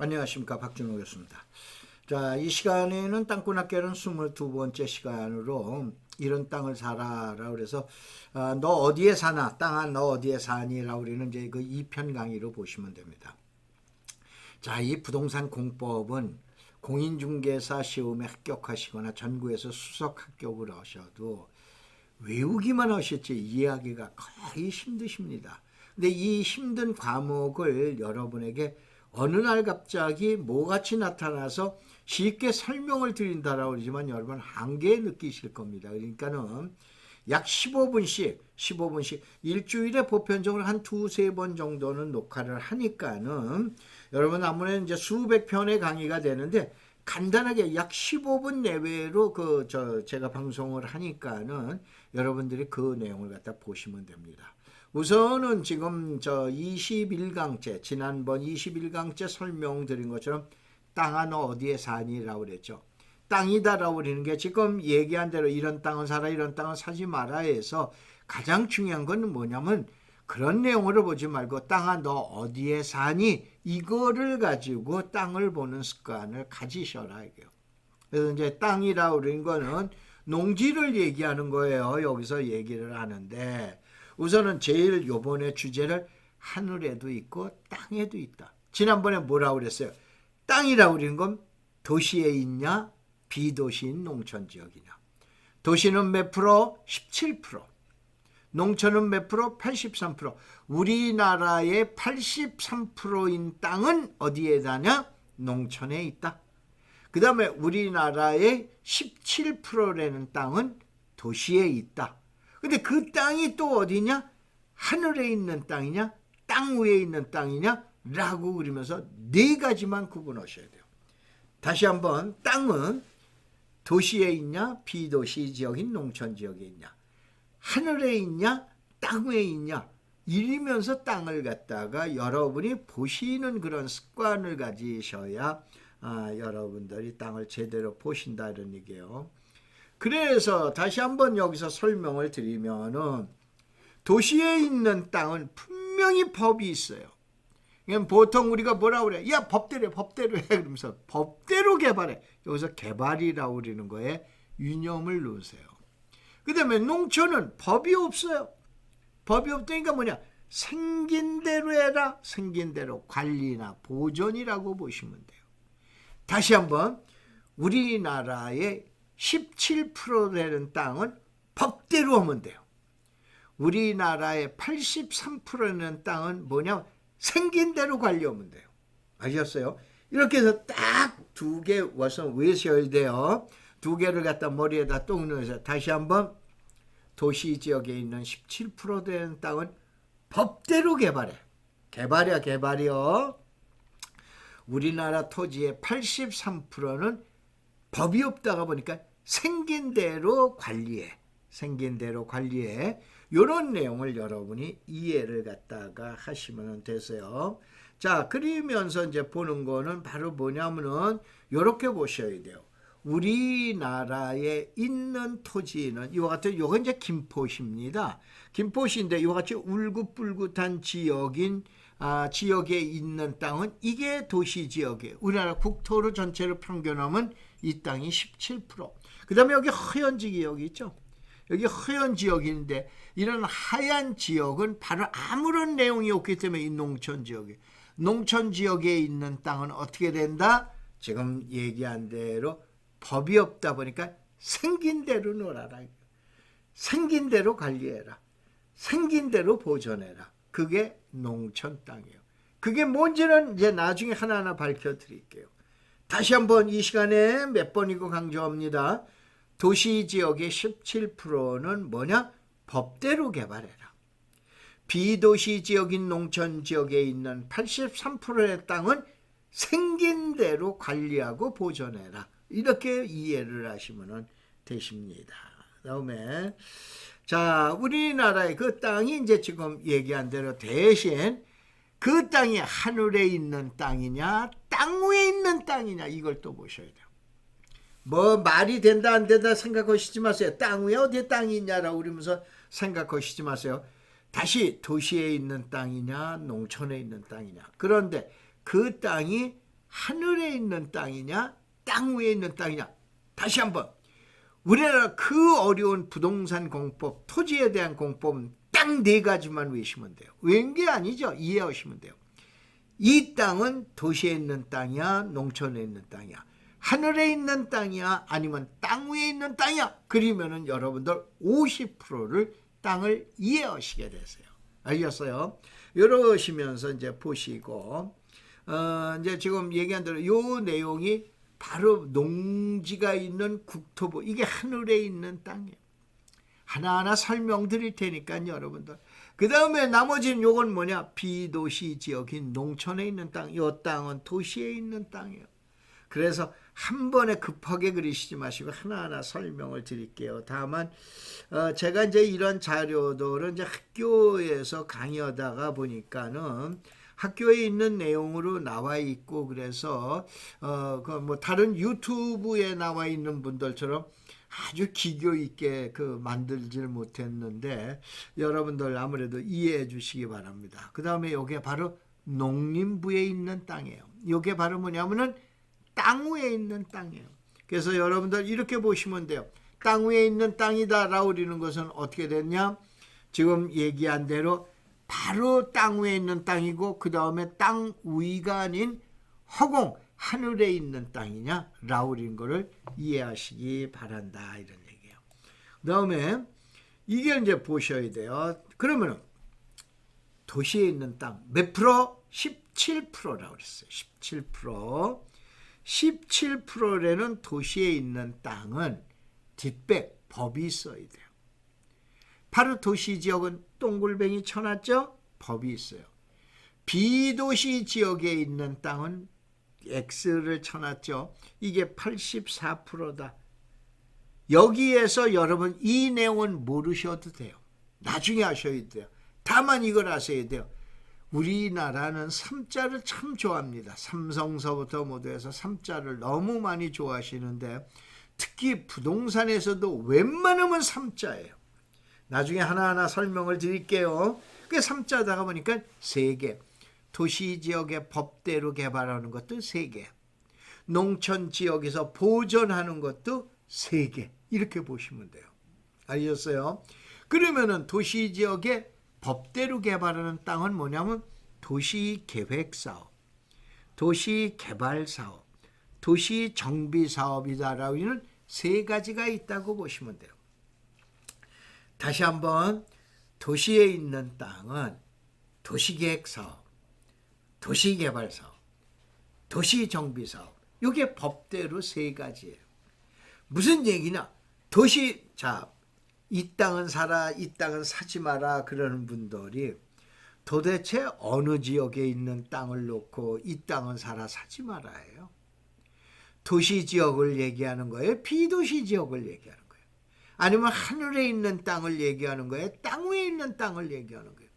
안녕하십니까, 박준호였습니다. 자, 이 시간에는 땅꾼학교는 22번째 시간으로 이런 땅을 사라라고 그래서 너 어디에 사나, 땅아 너 어디에 사니라고 우리는 이제 그 2편 강의로 보시면 됩니다. 자, 이 부동산 공법은 공인중개사 시험에 합격하시거나 전국에서 수석 합격을 하셔도 외우기만 하셨지 이해하기가 거의 힘드십니다. 근데 이 힘든 과목을 여러분에게 어느 날 갑자기 뭐같이 나타나서 쉽게 설명을 드린다라고 그러지만 여러분 한계 느끼실 겁니다. 그러니까는 약 15분씩 일주일에 보편적으로 한 두세 번 정도는 녹화를 하니까는 여러분 아무래도 이제 수백 편의 강의가 되는데 간단하게 약 15분 내외로 제가 방송을 하니까는 여러분들이 그 내용을 갖다 보시면 됩니다. 우선은 지금 21강째 지난번 21강째 설명드린 것처럼 땅아 너 어디에 사니라고 그랬죠. 땅이다라고 그러는 게 지금 얘기한 대로 이런 땅은 사라 이런 땅은 사지 마라 해서 가장 중요한 건 뭐냐면 그런 내용으로 보지 말고 땅아 너 어디에 사니 이거를 가지고 땅을 보는 습관을 가지셔라 이게요. 그래서 이제 땅이라고 그러는 거는 농지를 얘기하는 거예요. 여기서 얘기를 하는데 우선은 제일 요번에 주제를 하늘에도 있고 땅에도 있다. 지난번에 뭐라고 그랬어요? 땅이라고 그러는 건 도시에 있냐 비도시인 농촌지역이냐. 도시는 몇 프로? 17%. 농촌은 몇 프로? 83%. 우리나라의 83%인 땅은 어디에 다냐? 농촌에 있다. 그 다음에 우리나라의 17%라는 땅은 도시에 있다. 근데 그 땅이 또 어디냐? 하늘에 있는 땅이냐? 땅 위에 있는 땅이냐? 라고 그러면서 네 가지만 구분하셔야 돼요. 다시 한번 땅은 도시에 있냐? 비도시 지역인 농촌 지역에 있냐? 하늘에 있냐? 땅 위에 있냐? 이러면서 땅을 갖다가 여러분이 보시는 그런 습관을 가지셔야 여러분들이 땅을 제대로 보신다는 얘기예요. 그래서 다시 한번 여기서 설명을 드리면은 도시에 있는 땅은 분명히 법이 있어요. 보통 우리가 뭐라고 그래? 야 법대로 해 그러면서 법대로 개발해. 여기서 개발이라고 그러는 거에 유념을 놓으세요. 그 다음에 농촌은 법이 없어요. 법이 없다니까 뭐냐? 생긴 대로 해라. 생긴 대로 관리나 보존이라고 보시면 돼요. 다시 한번 우리나라의 17% 되는 땅은 법대로 하면 돼요. 우리나라의 83%는 땅은 뭐냐? 생긴 대로 관리하면 돼요. 아셨어요? 이렇게 해서 딱 두 개 와서 외셔야 돼요. 두 개를 갖다 머리에다 똥 넣어서 다시 한번 도시 지역에 있는 17% 되는 땅은 법대로 개발해. 개발이요. 우리나라 토지의 83%는 법이 없다가 보니까 생긴 대로 관리해. 이런 내용을 여러분이 이해를 갖다가 하시면 되세요. 자, 그러면서 이제 보는 거는 바로 뭐냐면은 이렇게 보셔야 돼요. 우리나라에 있는 토지는 이와 같은 요건 이제 김포시입니다. 김포시인데 이와 같이 울긋불긋한 지역에 있는 땅은 이게 도시 지역이에요. 우리나라 국토를 전체로 평균하면 이 땅이 17%. 그 다음에 여기 허연 지역이 있죠. 여기 허연 지역인데 이런 하얀 지역은 바로 아무런 내용이 없기 때문에 이 농촌 지역에 있는 땅은 어떻게 된다? 지금 얘기한 대로 법이 없다 보니까 생긴 대로 놀아라. 생긴 대로 관리해라. 생긴 대로 보존해라. 그게 농촌 땅이에요. 그게 뭔지는 이제 나중에 하나하나 밝혀드릴게요. 다시 한번 이 시간에 몇 번이고 강조합니다. 도시 지역의 17%는 뭐냐? 법대로 개발해라. 비도시 지역인 농촌 지역에 있는 83%의 땅은 생긴 대로 관리하고 보존해라. 이렇게 이해를 하시면 되십니다. 다음에 자, 우리나라의 그 땅이 이제 지금 얘기한 대로 대신 그 땅이 하늘에 있는 땅이냐 땅 위에 있는 땅이냐 이걸 또 보셔야 돼요. 뭐 말이 된다 안 된다 생각하시지 마세요. 땅 위에 어디에 땅이 있냐라고 그러면서 생각하시지 마세요. 다시 도시에 있는 땅이냐 농촌에 있는 땅이냐. 그런데 그 땅이 하늘에 있는 땅이냐 땅 위에 있는 땅이냐. 다시 한번, 우리나라 그 어려운 부동산 공법, 토지에 대한 공법은 딱 네 가지만 외우시면 돼요. 외운 게 아니죠. 이해하시면 돼요. 이 땅은 도시에 있는 땅이야, 농촌에 있는 땅이야, 하늘에 있는 땅이야, 아니면 땅 위에 있는 땅이야. 그러면은 여러분들 50%를 땅을 이해하시게 되세요. 알겠어요? 이러시면서 이제 보시고, 이제 지금 얘기한 대로 요 내용이 바로 농지가 있는 국토부, 이게 하늘에 있는 땅이에요. 하나하나 설명드릴 테니까요, 여러분들. 그 다음에 나머지는 요건 뭐냐? 비도시 지역인 농촌에 있는 땅, 요 땅은 도시에 있는 땅이에요. 그래서 한 번에 급하게 그리시지 마시고 하나하나 설명을 드릴게요. 다만 제가 이제 이런 자료들은 이제 학교에서 강의하다가 보니까는 학교에 있는 내용으로 나와 있고, 그래서 그 뭐 다른 유튜브에 나와 있는 분들처럼 아주 기교 있게 그 만들지를 못했는데 여러분들 아무래도 이해해 주시기 바랍니다. 그 다음에 이게 바로 농림부에 있는 땅이에요. 이게 바로 뭐냐면은 땅 위에 있는 땅이에요. 그래서 여러분들 이렇게 보시면 돼요. 땅 위에 있는 땅이다 라고 그러는 것은 어떻게 됐냐? 지금 얘기한 대로 바로 땅 위에 있는 땅이고, 그 다음에 땅 위가 아닌 허공, 하늘에 있는 땅이냐 라고 그러는 거를 이해하시기 바란다, 이런 얘기예요. 그 다음에 이게 이제 보셔야 돼요. 그러면은 도시에 있는 땅 몇 프로? 17%라고 그랬어요. 17%. 17%라는 도시에 있는 땅은 뒷백 법이 있어야 돼요. 바로 도시 지역은 동글뱅이 쳐놨죠? 법이 있어요. 비도시 지역에 있는 땅은 X를 쳐놨죠? 이게 84%다. 여기에서 여러분 이 내용은 모르셔도 돼요. 나중에 하셔야 돼요. 다만 이걸 아셔야 돼요. 우리나라는 삼자를 참 좋아합니다. 삼성서부터 모두 해서 삼자를 너무 많이 좋아하시는데, 특히 부동산에서도 웬만하면 삼자예요. 나중에 하나하나 설명을 드릴게요. 그 삼자다가 보니까 3개. 도시지역의 법대로 개발하는 것도 3개. 농촌지역에서 보존하는 것도 3개. 이렇게 보시면 돼요. 알겠어요? 그러면은 도시지역의 법대로 개발하는 땅은 뭐냐면 도시계획사업, 도시개발사업, 도시정비사업이다라고 하는 3가지가 있다고 보시면 돼요. 다시 한번, 도시에 있는 땅은 도시계획사업, 도시개발사업, 도시정비사업, 이게 법대로 3가지예요. 무슨 얘기냐? 이 땅은 사라, 이 땅은 사지 마라 그러는 분들이 도대체 어느 지역에 있는 땅을 놓고 이 땅은 사라, 사지 마라예요? 도시 지역을 얘기하는 거예요? 비도시 지역을 얘기하는 거예요? 아니면 하늘에 있는 땅을 얘기하는 거예요? 땅 위에 있는 땅을 얘기하는 거예요?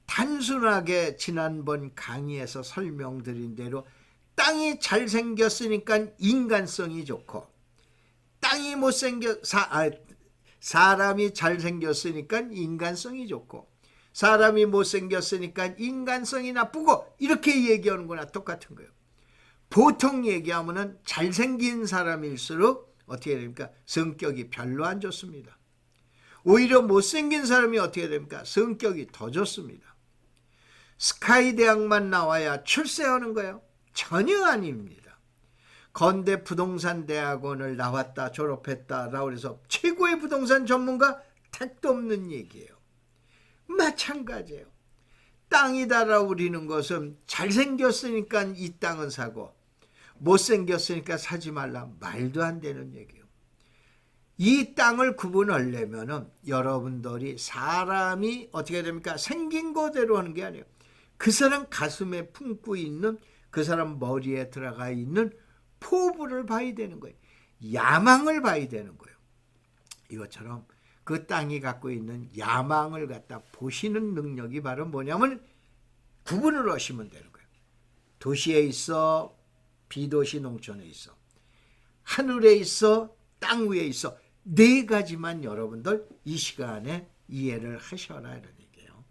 단순하게 지난번 강의에서 설명드린 대로 땅이 잘생겼으니까 인간성이 좋고, 땅이 사람이 잘생겼으니까 인간성이 좋고, 사람이 못생겼으니까 인간성이 나쁘고, 이렇게 얘기하는 거나 똑같은 거예요. 보통 얘기하면은 잘생긴 사람일수록 어떻게 됩니까? 성격이 별로 안 좋습니다. 오히려 못생긴 사람이 어떻게 됩니까? 성격이 더 좋습니다. 스카이 대학만 나와야 출세하는 거예요? 전혀 아닙니다. 건대 부동산 대학원을 나왔다, 졸업했다라고 해서 최고의 부동산 전문가? 택도 없는 얘기예요. 마찬가지예요. 땅이다라고 우리는 것은 잘생겼으니까 이 땅은 사고, 못생겼으니까 사지 말라, 말도 안 되는 얘기예요. 이 땅을 구분하려면은 여러분들이 사람이 어떻게 됩니까? 생긴 거대로 하는 게 아니에요. 그 사람 가슴에 품고 있는, 그 사람 머리에 들어가 있는 포부를 봐야 되는 거예요. 야망을 봐야 되는 거예요. 이것처럼 그 땅이 갖고 있는 야망을 갖다 보시는 능력이 바로 뭐냐면 구분을 하시면 되는 거예요. 도시에 있어, 비도시 농촌에 있어, 하늘에 있어, 땅 위에 있어, 4가지만 여러분들 이 시간에 이해를 하셔라, 이런 얘기예요.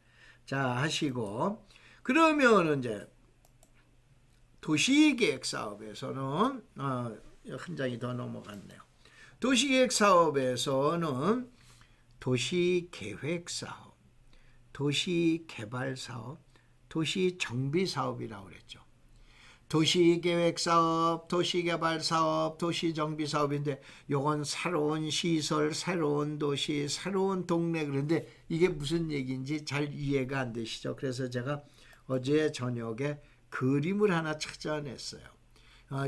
자, 하시고, 그러면 이제 도시계획 사업에서는 한 장이 더 넘어갔네요. 도시계획 사업에서는 도시계획 사업, 도시개발 사업, 도시정비 사업이라고 그랬죠. 도시계획 사업, 도시개발 사업, 도시정비 사업인데 요건 새로운 시설, 새로운 도시, 새로운 동네. 그런데 이게 무슨 얘기인지 잘 이해가 안 되시죠? 그래서 제가 어제 저녁에 그림을 하나 찾아냈어요.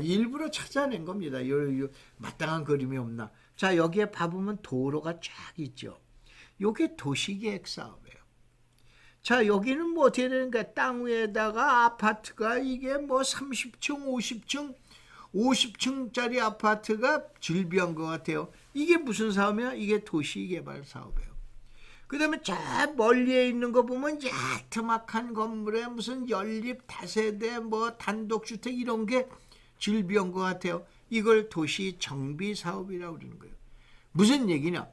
일부러 찾아낸 겁니다. 요 마땅한 그림이 없나. 자, 여기에 봐보면 도로가 쫙 있죠. 요게 도시계획 사업이에요. 자, 여기는 뭐 어떻게 되는가? 땅 위에다가 아파트가 이게 뭐 30층, 50층짜리 아파트가 즐비한 것 같아요. 이게 무슨 사업이야? 이게 도시개발 사업이에요. 그 다음에 저 멀리에 있는 거 보면 야트막한 건물에 무슨 연립 다세대 뭐 단독주택 이런 게 즐비한 것 같아요. 이걸 도시정비 사업이라고 그러는 거예요. 무슨 얘기냐?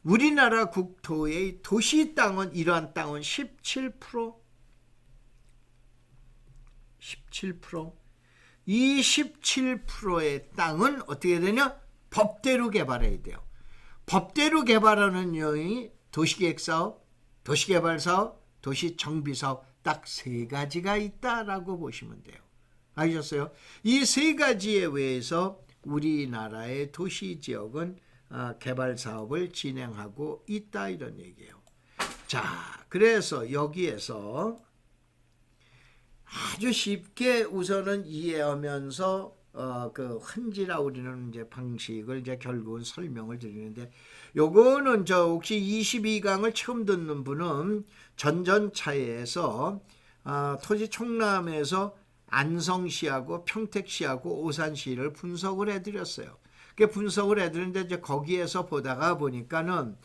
우리나라 국토의 도시 땅은 이러한 땅은 17%. 이 17%의 땅은 어떻게 되냐? 법대로 개발해야 돼요. 법대로 개발하는 요인이 도시계획사업, 도시개발사업, 도시정비사업 딱 세 가지가 있다라고 보시면 돼요. 아셨어요? 이 세 가지에 의해서 우리나라의 도시지역은 개발 사업을 진행하고 있다 이런 얘기예요. 자, 그래서 여기에서 아주 쉽게 우선은 이해하면서 그 환지라고 우리는 이제 방식을 이제 결국은 설명을 드리는데, 요거는 저 혹시 22강을 처음 듣는 분은 전전차에서 토지 총람에서 안성시하고 평택시하고 오산시를 분석을 해드렸어요. 그 분석을 해드렸는데 이제 거기에서 보다가 보니까는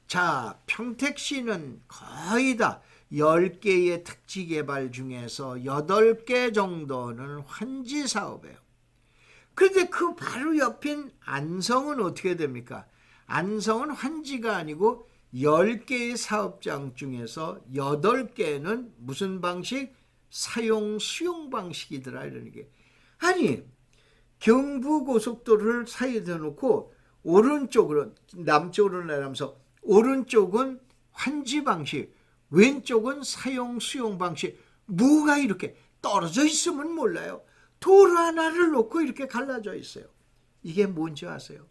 자, 평택시는 거의 다 10개의 특지 개발 중에서 8개 정도는 환지 사업이에요. 그런데 그 바로 옆인 안성은 어떻게 됩니까? 안성은 환지가 아니고 10개의 사업장 중에서 8개는 무슨 방식? 사용 수용 방식이더라 이러는 게. 아니, 경부고속도로를 사이에 놓고 오른쪽으로 남쪽으로 내려가면서 오른쪽은 환지 방식, 왼쪽은 사용 수용 방식. 뭐가 이렇게 떨어져 있으면 몰라요. 도로 하나를 놓고 이렇게 갈라져 있어요. 이게 뭔지 아세요?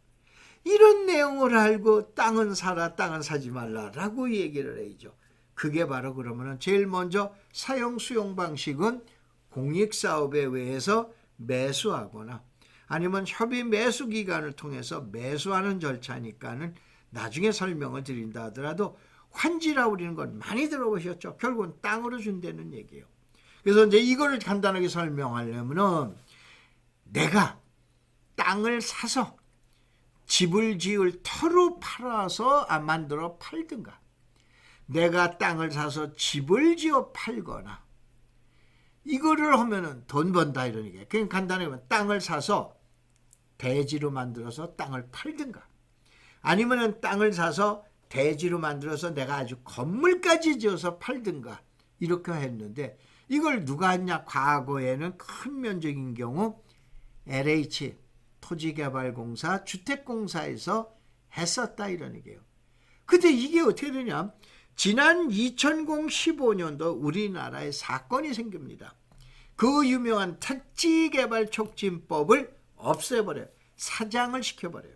이런 내용을 알고 땅은 사라, 땅은 사지 말라라고 얘기를 해야죠. 그게 바로 그러면 제일 먼저 사용 수용 방식은 공익사업에 의해서 매수하거나 아니면 협의 매수 기간을 통해서 매수하는 절차니까는 나중에 설명을 드린다 하더라도 환지라고 우리는 건 많이 들어보셨죠. 결국은 땅으로 준다는 얘기예요. 그래서 이제 이거를 간단하게 설명하려면은 내가 땅을 사서 집을 지을 터로 팔아서 만들어 팔든가, 내가 땅을 사서 집을 지어 팔거나, 이거를 하면은 돈 번다 이런 얘기예요. 그냥 간단하게 하면 땅을 사서 대지로 만들어서 땅을 팔든가, 아니면은 땅을 사서 대지로 만들어서 내가 아주 건물까지 지어서 팔든가 이렇게 했는데, 이걸 누가 했냐? 과거에는 큰 면적인 경우 LH 토지개발공사 주택공사에서 했었다 이런 얘기예요. 근데 이게 어떻게 되냐? 지난 2015년도 우리나라에 사건이 생깁니다. 그 유명한 택지개발촉진법을 없애버려요. 사장을 시켜버려요.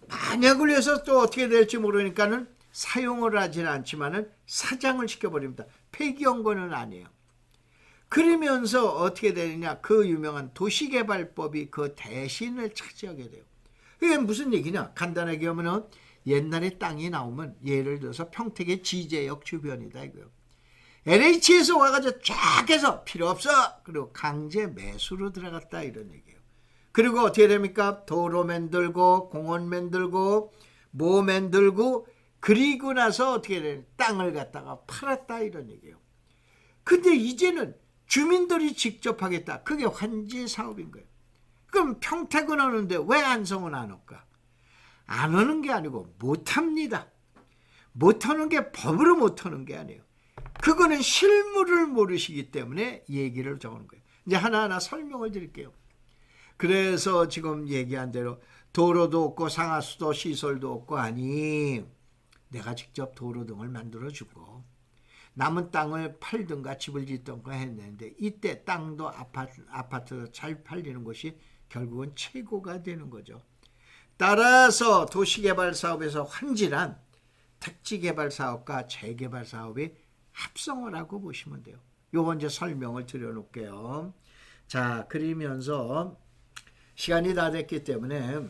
만약을 위해서 또 어떻게 될지 모르니까는 사용을 하지는 않지만은 사장을 시켜버립니다. 폐기한 거는 아니에요. 그러면서 어떻게 되느냐? 그 유명한 도시개발법이 그 대신을 차지하게 돼요. 이게 무슨 얘기냐? 간단하게 하면은 옛날에 땅이 나오면 예를 들어서 평택의 지제역 주변이다 이거요. LH에서 와가지고 쫙 해서 필요 없어. 그리고 강제 매수로 들어갔다 이런 얘기예요. 그리고 어떻게 됩니까? 도로 만들고 공원 만들고 뭐 만들고 그리고 나서 어떻게 되냐? 땅을 갖다가 팔았다 이런 얘기예요. 근데 이제는 주민들이 직접 하겠다. 그게 환지 사업인 거예요. 그럼 평택은 하는데 왜 안성은 안 할까? 안 하는 게 아니고 못합니다. 못하는 게 법으로 못하는 게 아니에요. 그거는 실무를 모르시기 때문에 얘기를 적은 거예요. 이제 하나하나 설명을 드릴게요. 그래서 지금 얘기한 대로 도로도 없고 상하수도 시설도 없고 하니 내가 직접 도로 등을 만들어주고 남은 땅을 팔든가 집을 짓든가 했는데 이때 땅도 아파트도 잘 팔리는 것이 결국은 최고가 되는 거죠. 따라서 도시개발 사업에서 환질한 택지개발 사업과 재개발 사업이 합성을 하고 보시면 돼요. 요거 이제 설명을 드려놓을게요. 자, 그러면서 시간이 다 됐기 때문에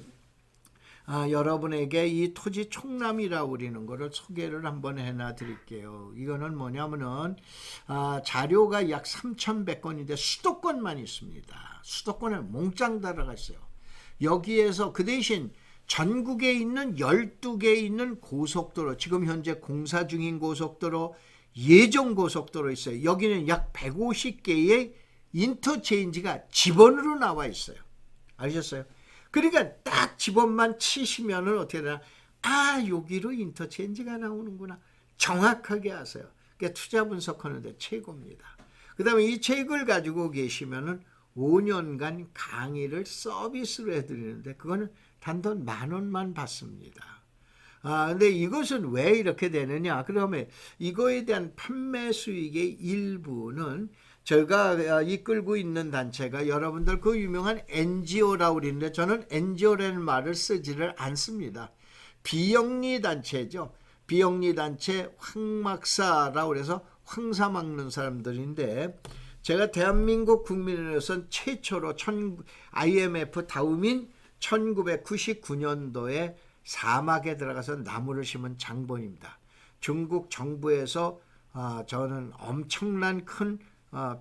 여러분에게 이 토지 총람이라고 그러는 거를 소개를 한번 해놔 드릴게요. 이거는 뭐냐면은 자료가 약 3,100건인데 수도권만 있습니다. 수도권에 몽땅 들어가 있어요. 여기에서 그 대신 전국에 있는 12개 있는 고속도로, 지금 현재 공사 중인 고속도로, 예정 고속도로 있어요. 여기는 약 150개의 인터체인지가 지번으로 나와 있어요. 아셨어요? 그러니까 딱 지번만 치시면은 어떻게 되나? 여기로 인터체인지가 나오는구나. 정확하게 아세요. 그러니까 투자 분석하는데 최고입니다. 그 다음에 이 책을 가지고 계시면은 5년간 강의를 서비스로 해드리는데 그거는 단돈 10,000원만 받습니다. 근데 이것은 왜 이렇게 되느냐? 그러면 이거에 대한 판매 수익의 일부는 제가 이끌고 있는 단체가 여러분들 그 유명한 NGO라고 그러는데 저는 NGO라는 말을 쓰지를 않습니다. 비영리 단체죠. 비영리 단체 황막사라고 그래서 황사 막는 사람들인데 제가 대한민국 국민으로서는 최초로 IMF 다우민 1999년도에 사막에 들어가서 나무를 심은 장본입니다. 중국 정부에서 저는 엄청난 큰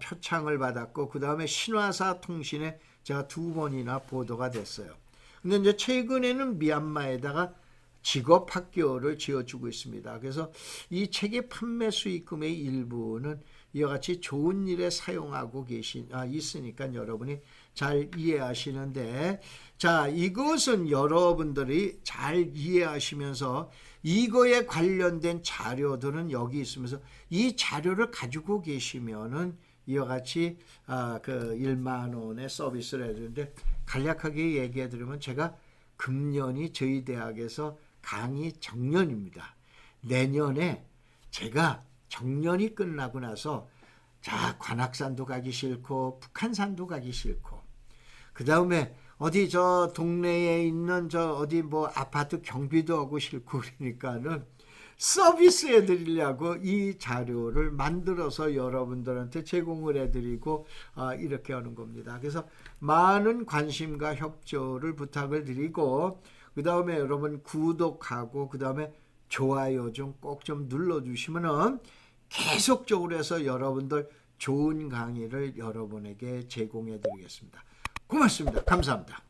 표창을 받았고 그 다음에 신화사 통신에 제가 2번이나 보도가 됐어요. 근데 이제 최근에는 미얀마에다가 직업학교를 지어주고 있습니다. 그래서 이 책의 판매 수익금의 일부는 이와 같이 좋은 일에 사용하고 있으니까 여러분이 잘 이해하시는데, 자, 이것은 여러분들이 잘 이해하시면서 이거에 관련된 자료들은 여기 있으면서 이 자료를 가지고 계시면은 이와 같이 그 1만 원의 서비스를 해주는데 간략하게 얘기해 드리면 제가 금년이 저희 대학에서 강의 정년입니다. 내년에 제가 정년이 끝나고 나서 자, 관악산도 가기 싫고 북한산도 가기 싫고 그 다음에 어디 저 동네에 있는 저 어디 뭐 아파트 경비도 하고 싫고 그러니까는 서비스 해드리려고 이 자료를 만들어서 여러분들한테 제공을 해드리고 이렇게 하는 겁니다. 그래서 많은 관심과 협조를 부탁을 드리고 그 다음에 여러분 구독하고 그 다음에 좋아요 좀 꼭 좀 눌러주시면은 계속적으로 해서 여러분들 좋은 강의를 여러분에게 제공해 드리겠습니다. 고맙습니다. 감사합니다.